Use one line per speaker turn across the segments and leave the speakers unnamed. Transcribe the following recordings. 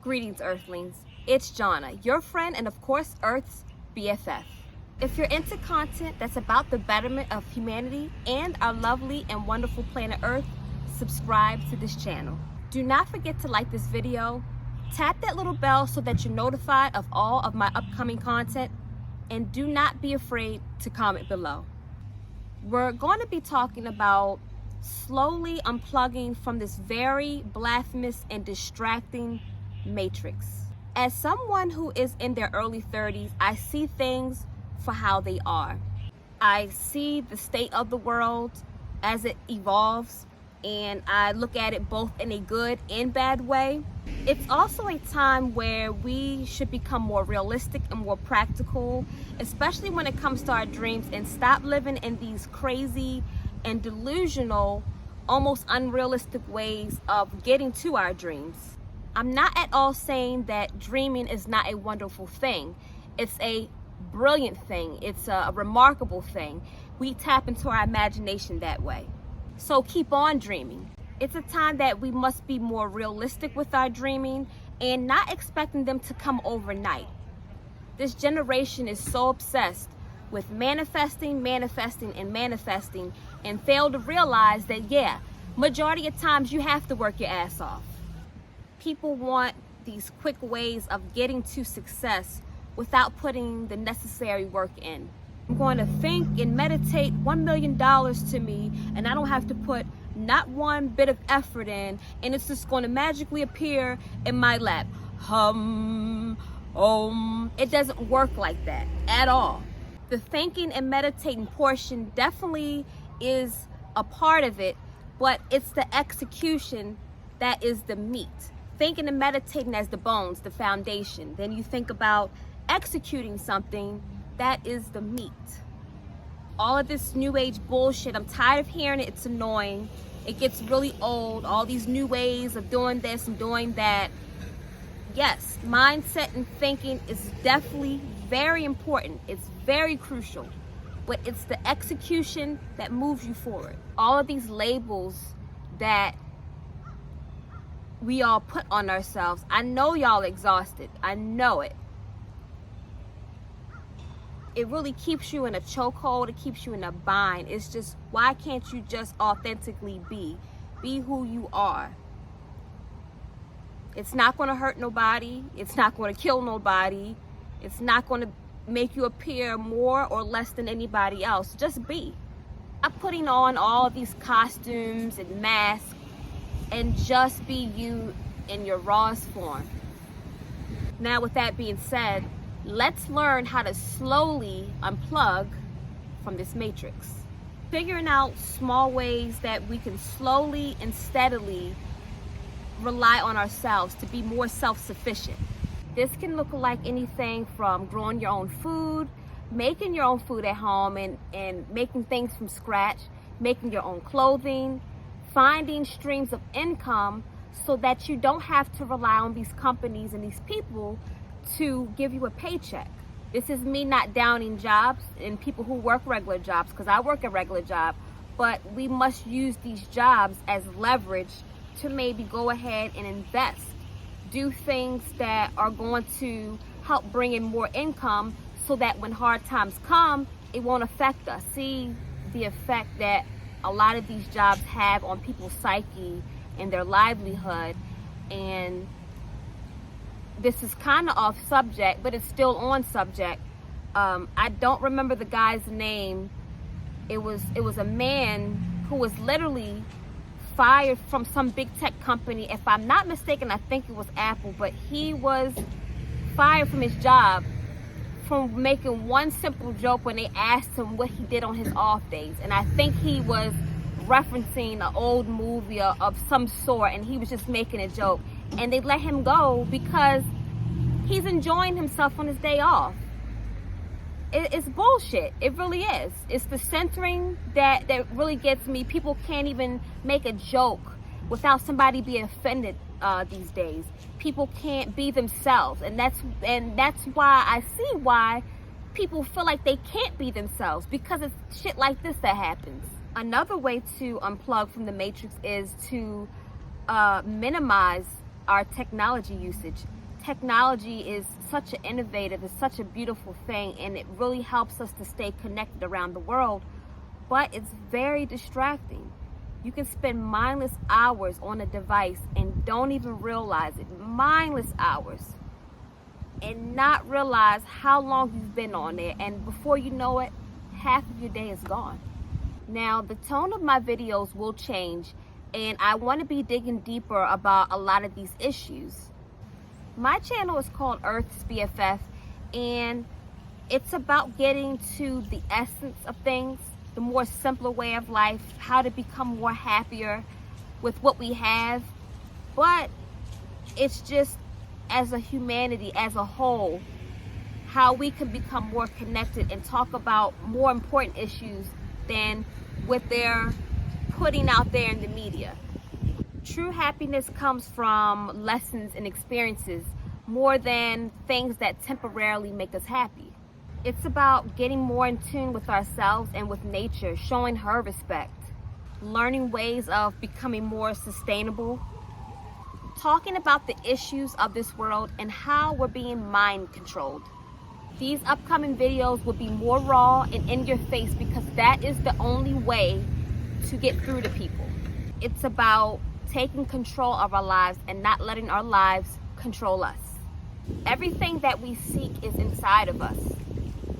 Greetings, Earthlings. It's Jonna, your friend and of course Earth's BFF. If you're into content that's about the betterment of humanity and our lovely and wonderful planet Earth, subscribe to this channel. Do not forget to like this video, tap that little bell so that you're notified of all of my upcoming content, and do not be afraid to comment below. We're going to be talking about slowly unplugging from this very blasphemous and distracting matrix. As someone who is in their early 30s, I see things for how they are. I see the state of the world as it evolves, and I look at it both in a good and bad way. It's also a time where we should become more realistic and more practical, especially when it comes to our dreams, and stop living in these crazy and delusional, almost unrealistic ways of getting to our dreams. I'm not at all saying that dreaming is not a wonderful thing. It's a brilliant thing. It's a remarkable thing. We tap into our imagination that way. So keep on dreaming. It's a time that we must be more realistic with our dreaming and not expecting them to come overnight. This generation is so obsessed with manifesting, and fail to realize that, majority of times you have to work your ass off. People want these quick ways of getting to success without putting the necessary work in. I'm going to think and meditate $1 million to me, and I don't have to put not one bit of effort in, and it's just going to magically appear in my lap. It doesn't work like that at all. The thinking and meditating portion definitely is a part of it, but it's the execution that is the meat. Thinking and meditating as the bones, the foundation. Then you think about executing something, that is the meat. All of this new age bullshit, I'm tired of hearing it. It's annoying. It gets really old. All these new ways of doing this and doing that. Yes, mindset and thinking is definitely very important. It's very crucial, but it's the execution that moves you forward. All of these labels that we all put on ourselves. I know y'all exhausted. I know it. It really keeps you in a chokehold. It keeps you in a bind. It's just, why can't you just authentically be who you are? It's not going to hurt nobody. It's not going to kill nobody. It's not going to make you appear more or less than anybody else. Just be. I'm putting on all of these costumes and masks, and just be you in your rawest form. Now, with that being said, let's learn how to slowly unplug from this matrix. Figuring out small ways that we can slowly and steadily rely on ourselves to be more self-sufficient. This can look like anything from growing your own food, making your own food at home and making things from scratch, making your own clothing, finding streams of income so that you don't have to rely on these companies and these people to give you a paycheck. This is me not downing jobs and people who work regular jobs, because I work a regular job, but we must use these jobs as leverage to maybe go ahead and invest, do things that are going to help bring in more income so that when hard times come, it won't affect us. See the effect that a lot of these jobs have on people's psyche and their livelihood. And this is kind of off subject, but it's still on subject. I don't remember the guy's name. It was a man who was literally fired from some big tech company. If I'm not mistaken, I think it was Apple, but he was fired from his job from making one simple joke when they asked him what he did on his off days. And I think he was referencing an old movie of some sort, and he was just making a joke. And they let him go because he's enjoying himself on his day off. It's bullshit. It really is. It's the centering that really gets me. People can't even make a joke without somebody being offended these days. People can't be themselves, and that's why I see why people feel like they can't be themselves, because it's shit like this that happens. Another way to unplug from the matrix is to minimize our technology usage. Technology is such an innovative, it's such a beautiful thing, and it really helps us to stay connected around the world, but it's very distracting. You can spend mindless hours on a device and don't even realize it, mindless hours, and not realize how long you've been on there, and before you know it, half of your day is gone. Now, the tone of my videos will change, and I want to be digging deeper about a lot of these issues. My channel is called Earth's BFF, and it's about getting to the essence of things, the more simpler way of life, how to become more happier with what we have. But it's just, as a humanity as a whole, how we can become more connected and talk about more important issues than what they're putting out there in the media. True happiness comes from lessons and experiences more than things that temporarily make us happy. It's about getting more in tune with ourselves and with nature, showing her respect, learning ways of becoming more sustainable, talking about the issues of this world and how we're being mind controlled. These upcoming videos will be more raw and in your face because that is the only way to get through to people. It's about taking control of our lives and not letting our lives control us. Everything that we seek is inside of us.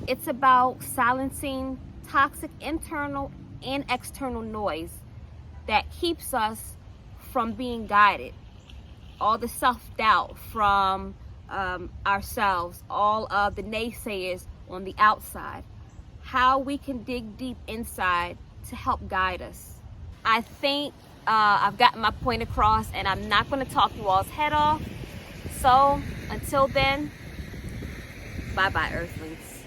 It's about silencing toxic internal and external noise that keeps us from being guided. All the self-doubt from ourselves, all of the naysayers on the outside, how we can dig deep inside to help guide us. I think I've gotten my point across, and I'm not going to talk you all's head off. So until then, bye-bye, Earthlings.